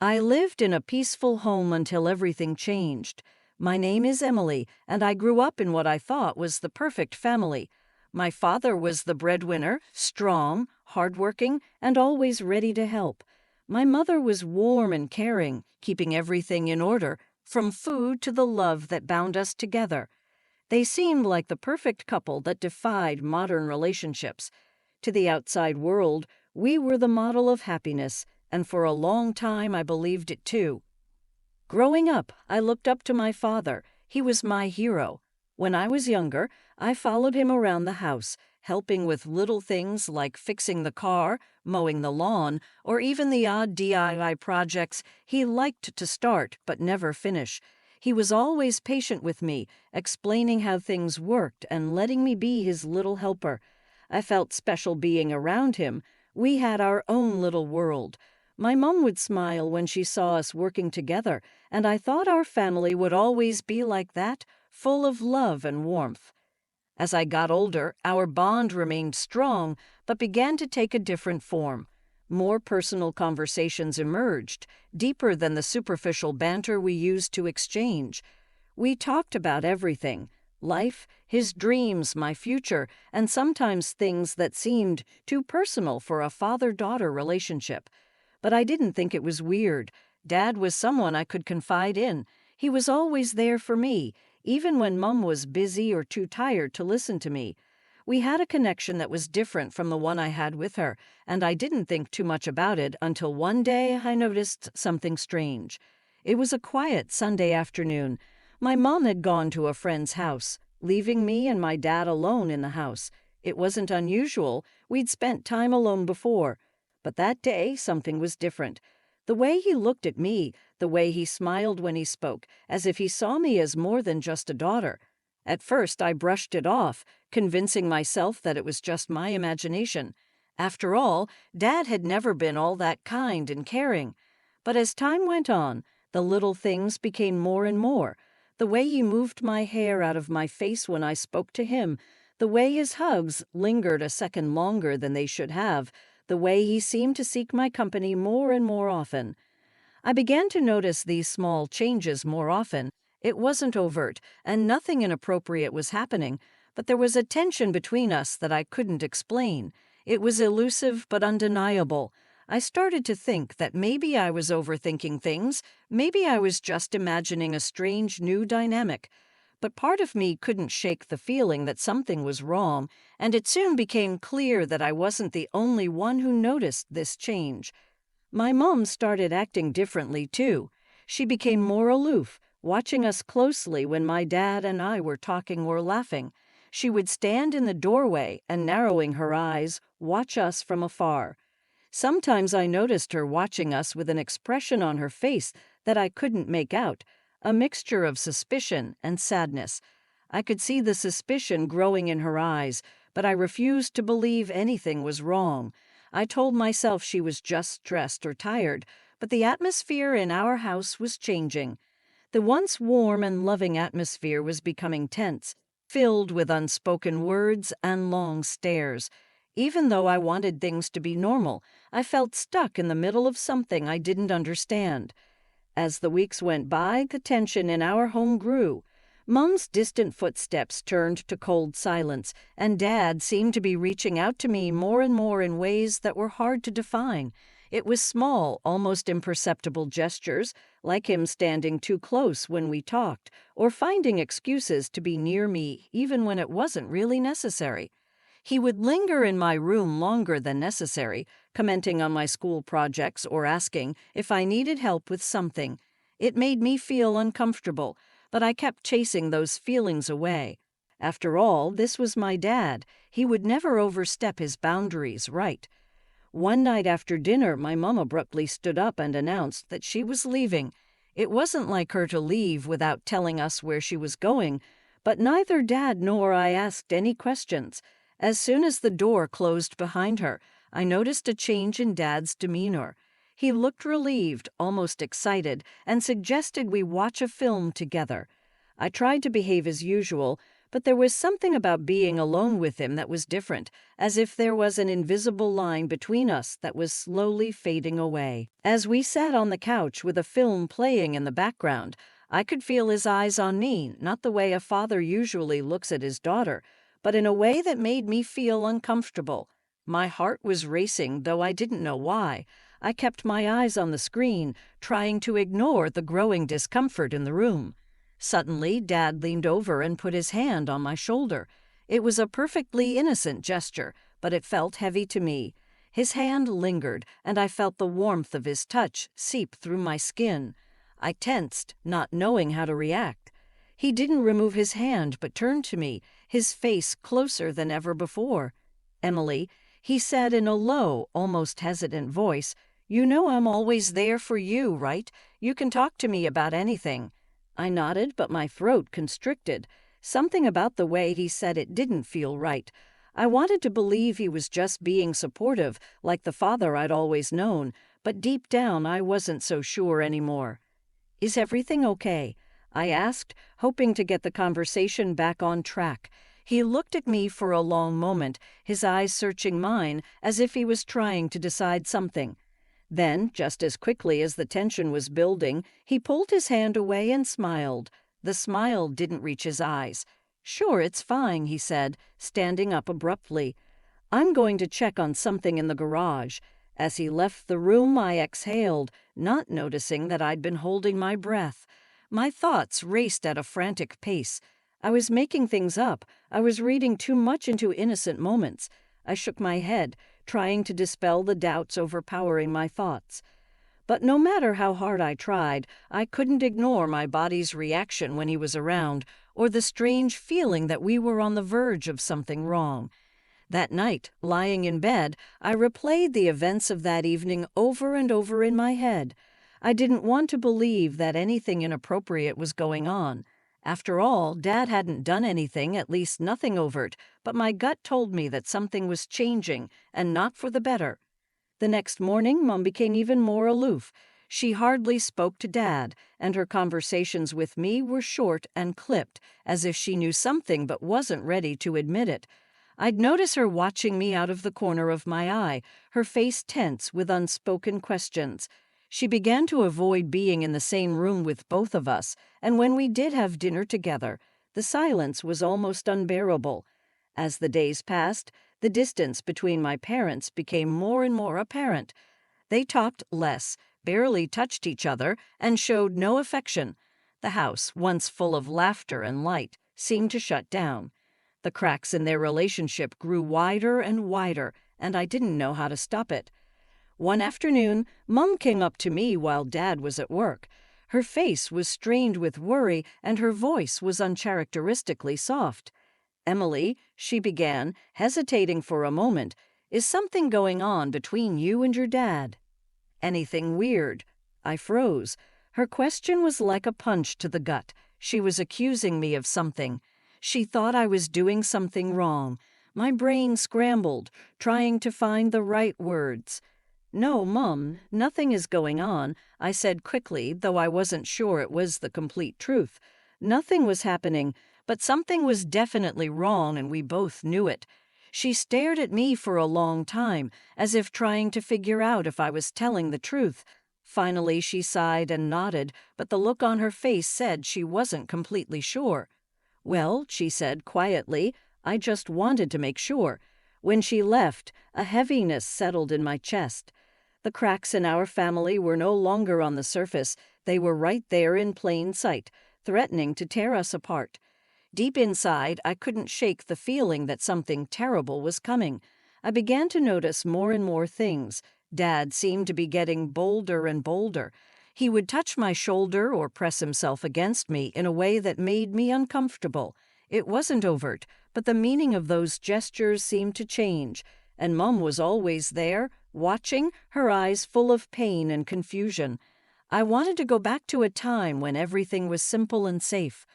I lived in a peaceful home until everything changed. My name is Emily, and I grew up in what I thought was the perfect family. My father was the breadwinner, strong, hardworking, and always ready to help. My mother was warm and caring, keeping everything in order, from food to the love that bound us together. They seemed like the perfect couple that defied modern relationships. To the outside world, we were the model of happiness, and for a long time I believed it too. Growing up, I looked up to my father. He was my hero. When I was younger, I followed him around the house, helping with little things like fixing the car, mowing the lawn, or even the odd DIY projects he liked to start but never finish. He was always patient with me, explaining how things worked and letting me be his little helper. I felt special being around him. We had our own little world. My mom would smile when she saw us working together, and I thought our family would always be like that, full of love and warmth. As I got older, our bond remained strong, but began to take a different form. More personal conversations emerged, deeper than the superficial banter we used to exchange. We talked about everything: life, his dreams, my future, and sometimes things that seemed too personal for a father-daughter relationship. But I didn't think it was weird. Dad was someone I could confide in. He was always there for me, even when Mum was busy or too tired to listen to me. We had a connection that was different from the one I had with her, and I didn't think too much about it until one day I noticed something strange. It was a quiet Sunday afternoon. My mom had gone to a friend's house, leaving me and my dad alone in the house. It wasn't unusual. We'd spent time alone before. But that day, something was different. The way he looked at me, the way he smiled when he spoke, as if he saw me as more than just a daughter. At first, I brushed it off, convincing myself that it was just my imagination. After all, Dad had never been all that kind and caring. But as time went on, the little things became more and more. The way he moved my hair out of my face when I spoke to him, the way his hugs lingered a second longer than they should have, the way he seemed to seek my company more and more often. I began to notice these small changes more often. It wasn't overt, and nothing inappropriate was happening, but there was a tension between us that I couldn't explain. It was elusive but undeniable. I started to think that maybe I was overthinking things, maybe I was just imagining a strange new dynamic. But part of me couldn't shake the feeling that something was wrong, and it soon became clear that I wasn't the only one who noticed this change. My mom started acting differently, too. She became more aloof, watching us closely when my dad and I were talking or laughing. She would stand in the doorway and, narrowing her eyes, watch us from afar. Sometimes I noticed her watching us with an expression on her face that I couldn't make out, a mixture of suspicion and sadness. I could see the suspicion growing in her eyes, but I refused to believe anything was wrong. I told myself she was just stressed or tired, but the atmosphere in our house was changing. The once warm and loving atmosphere was becoming tense, filled with unspoken words and long stares. Even though I wanted things to be normal, I felt stuck in the middle of something I didn't understand. As the weeks went by, the tension in our home grew. Mum's distant footsteps turned to cold silence, and Dad seemed to be reaching out to me more and more in ways that were hard to define. It was small, almost imperceptible gestures, like him standing too close when we talked, or finding excuses to be near me even when it wasn't really necessary. He would linger in my room longer than necessary, commenting on my school projects or asking if I needed help with something. It made me feel uncomfortable, but I kept chasing those feelings away. After all, this was my dad. He would never overstep his boundaries, right? One night after dinner, my mom abruptly stood up and announced that she was leaving. It wasn't like her to leave without telling us where she was going, but neither Dad nor I asked any questions. As soon as the door closed behind her, I noticed a change in Dad's demeanor. He looked relieved, almost excited, and suggested we watch a film together. I tried to behave as usual, but there was something about being alone with him that was different, as if there was an invisible line between us that was slowly fading away. As we sat on the couch with a film playing in the background, I could feel his eyes on me, not the way a father usually looks at his daughter, but in a way that made me feel uncomfortable. My heart was racing, though I didn't know why. I kept my eyes on the screen, trying to ignore the growing discomfort in the room. Suddenly, Dad leaned over and put his hand on my shoulder. It was a perfectly innocent gesture, but it felt heavy to me. His hand lingered, and I felt the warmth of his touch seep through my skin. I tensed, not knowing how to react. He didn't remove his hand, but turned to me, his face closer than ever before. "Emily," he said in a low, almost hesitant voice, "you know I'm always there for you, right? You can talk to me about anything." I nodded, but my throat constricted. Something about the way he said it didn't feel right. I wanted to believe he was just being supportive, like the father I'd always known, but deep down I wasn't so sure anymore. "Is everything okay?" I asked, hoping to get the conversation back on track. He looked at me for a long moment, his eyes searching mine as if he was trying to decide something. Then, just as quickly as the tension was building, he pulled his hand away and smiled. The smile didn't reach his eyes. "Sure, it's fine," he said, standing up abruptly. "I'm going to check on something in the garage." As he left the room, I exhaled, not noticing that I'd been holding my breath. My thoughts raced at a frantic pace. I was making things up. I was reading too much into innocent moments. I shook my head, trying to dispel the doubts overpowering my thoughts. But no matter how hard I tried, I couldn't ignore my body's reaction when he was around, or the strange feeling that we were on the verge of something wrong. That night, lying in bed, I replayed the events of that evening over and over in my head. I didn't want to believe that anything inappropriate was going on. After all, Dad hadn't done anything, at least nothing overt, but my gut told me that something was changing, and not for the better. The next morning, Mom became even more aloof. She hardly spoke to Dad, and her conversations with me were short and clipped, as if she knew something but wasn't ready to admit it. I'd notice her watching me out of the corner of my eye, her face tense with unspoken questions. She began to avoid being in the same room with both of us, and when we did have dinner together, the silence was almost unbearable. As the days passed, the distance between my parents became more and more apparent. They talked less, barely touched each other, and showed no affection. The house, once full of laughter and light, seemed to shut down. The cracks in their relationship grew wider and wider, and I didn't know how to stop it. One afternoon, Mom came up to me while Dad was at work. Her face was strained with worry, and her voice was uncharacteristically soft. "Emily," she began, hesitating for a moment, "is something going on between you and your dad?" "Anything weird?" I froze. Her question was like a punch to the gut. She was accusing me of something. She thought I was doing something wrong. My brain scrambled, trying to find the right words. "No, Mom, nothing is going on," I said quickly, though I wasn't sure it was the complete truth. Nothing was happening, but something was definitely wrong, and we both knew it. She stared at me for a long time, as if trying to figure out if I was telling the truth. Finally, she sighed and nodded, but the look on her face said she wasn't completely sure. "Well," she said quietly, "I just wanted to make sure." When she left, a heaviness settled in my chest. The cracks in our family were no longer on the surface. They were right there in plain sight, threatening to tear us apart. Deep inside, I couldn't shake the feeling that something terrible was coming. I began to notice more and more things. Dad seemed to be getting bolder and bolder. He would touch my shoulder or press himself against me in a way that made me uncomfortable. It wasn't overt, but the meaning of those gestures seemed to change. And Mom was always there, watching, her eyes full of pain and confusion. I wanted to go back to a time when everything was simple and safe.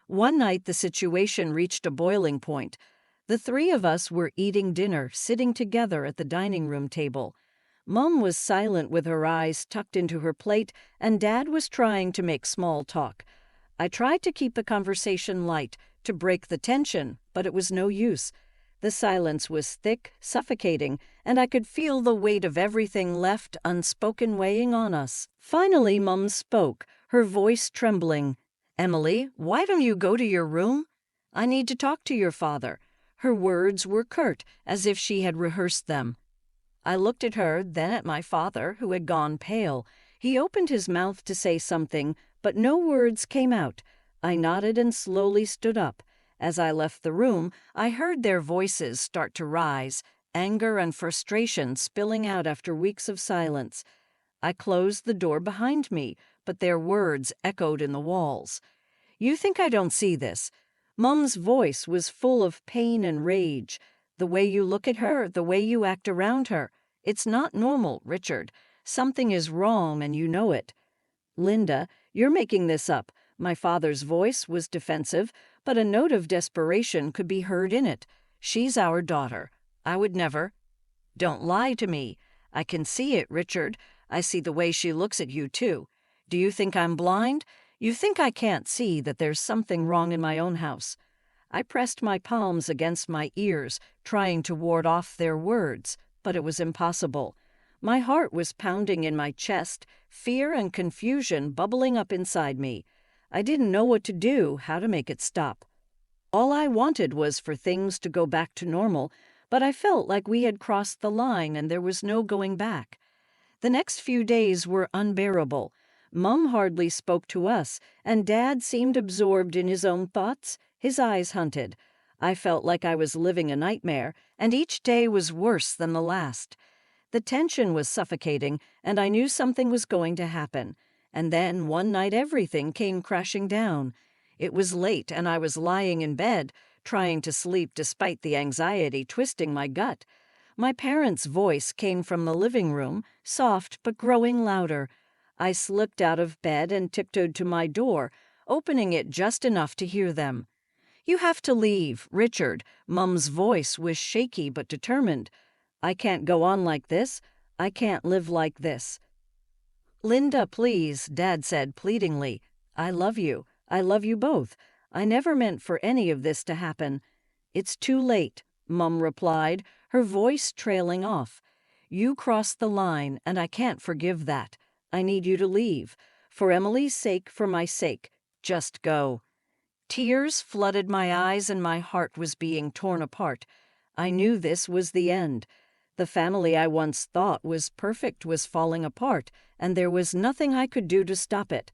One night the situation reached a boiling point. The three of us were eating dinner, sitting together at the dining room table. Mom was silent with her eyes tucked into her plate, and Dad was trying to make small talk. I tried to keep the conversation light, to break the tension, but it was no use. The silence was thick, suffocating, and I could feel the weight of everything left unspoken weighing on us. Finally, Mum spoke, her voice trembling. "Emily, why don't you go to your room? I need to talk to your father." Her words were curt, as if she had rehearsed them. I looked at her, then at my father, who had gone pale. He opened his mouth to say something, but no words came out. I nodded and slowly stood up. As I left the room, I heard their voices start to rise, anger and frustration spilling out after weeks of silence. I closed the door behind me, but their words echoed in the walls. "You think I don't see this?" Mum's voice was full of pain and rage. "The way you look at her, the way you act around her. It's not normal, Richard. Something is wrong and you know it." "Linda, you're making this up." My father's voice was defensive, but a note of desperation could be heard in it. "She's our daughter. I would never—" "Don't lie to me. I can see it, Richard. I see the way she looks at you, too. Do you think I'm blind? You think I can't see that there's something wrong in my own house?" I pressed my palms against my ears, trying to ward off their words, but it was impossible. My heart was pounding in my chest, fear and confusion bubbling up inside me. I didn't know what to do, how to make it stop. All I wanted was for things to go back to normal, but I felt like we had crossed the line and there was no going back. The next few days were unbearable. Mum hardly spoke to us, and Dad seemed absorbed in his own thoughts. His eyes hunted. I felt like I was living a nightmare, and each day was worse than the last. The tension was suffocating, and I knew something was going to happen. And then, one night, everything came crashing down. It was late, and I was lying in bed, trying to sleep despite the anxiety twisting my gut. My parents' voice came from the living room, soft but growing louder. I slipped out of bed and tiptoed to my door, opening it just enough to hear them. "You have to leave, Richard." Mum's voice was shaky but determined. "I can't go on like this. I can't live like this." "Linda, please," Dad said pleadingly. "I love you. I love you both. I never meant for any of this to happen." "It's too late," Mum replied, her voice trailing off. "You crossed the line, and I can't forgive that. I need you to leave. For Emily's sake, for my sake. Just go." Tears flooded my eyes and my heart was being torn apart. I knew this was the end. The family I once thought was perfect was falling apart, and there was nothing I could do to stop it.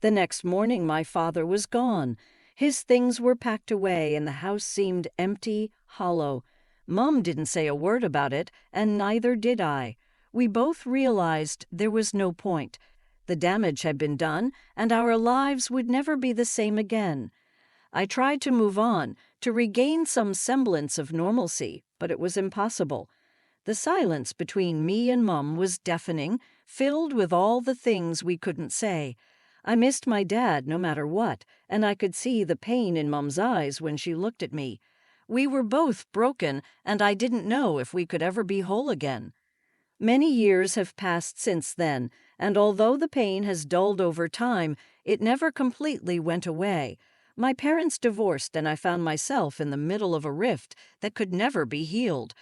The next morning my father was gone. His things were packed away and the house seemed empty, hollow. Mum didn't say a word about it, and neither did I. We both realized there was no point. The damage had been done, and our lives would never be the same again. I tried to move on, to regain some semblance of normalcy, but it was impossible. The silence between me and Mum was deafening, filled with all the things we couldn't say. I missed my dad no matter what, and I could see the pain in Mum's eyes when she looked at me. We were both broken, and I didn't know if we could ever be whole again. Many years have passed since then, and although the pain has dulled over time, it never completely went away. My parents divorced, and I found myself in the middle of a rift that could never be healed.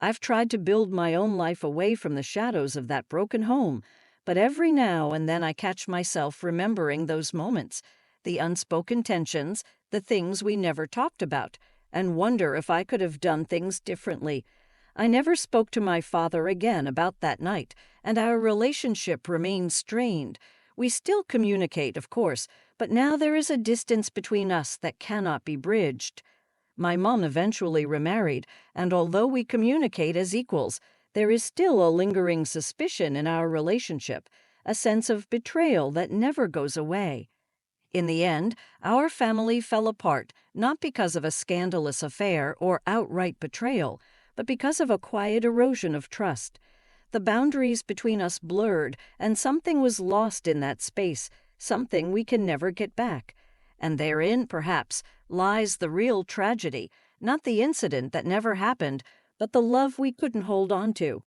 I've tried to build my own life away from the shadows of that broken home, but every now and then I catch myself remembering those moments, the unspoken tensions, the things we never talked about, and wonder if I could have done things differently. I never spoke to my father again about that night, and our relationship remains strained. We still communicate, of course, but now there is a distance between us that cannot be bridged. My mom eventually remarried, and although we communicate as equals, there is still a lingering suspicion in our relationship, a sense of betrayal that never goes away. In the end, our family fell apart, not because of a scandalous affair or outright betrayal, but because of a quiet erosion of trust. The boundaries between us blurred, and something was lost in that space, something we can never get back. And therein, perhaps, lies the real tragedy, not the incident that never happened, but the love we couldn't hold on to.